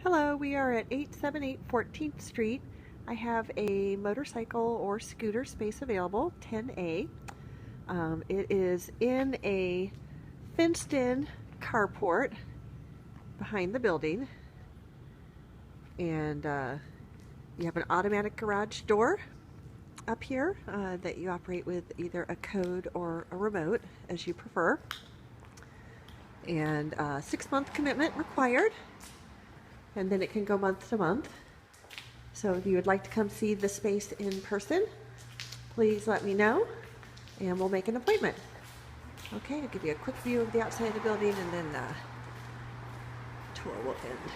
Hello, we are at 878 14th Street. I have a motorcycle or scooter space available, 10A. It is in a fenced-in carport behind the building, and you have an automatic garage door up here that you operate with either a code or a remote, as you prefer. And 6-month commitment required, and then it can go month to month. So if you would like to come see the space in person, please let me know and we'll make an appointment. Okay, I'll give you a quick view of the outside of the building and then the tour will end.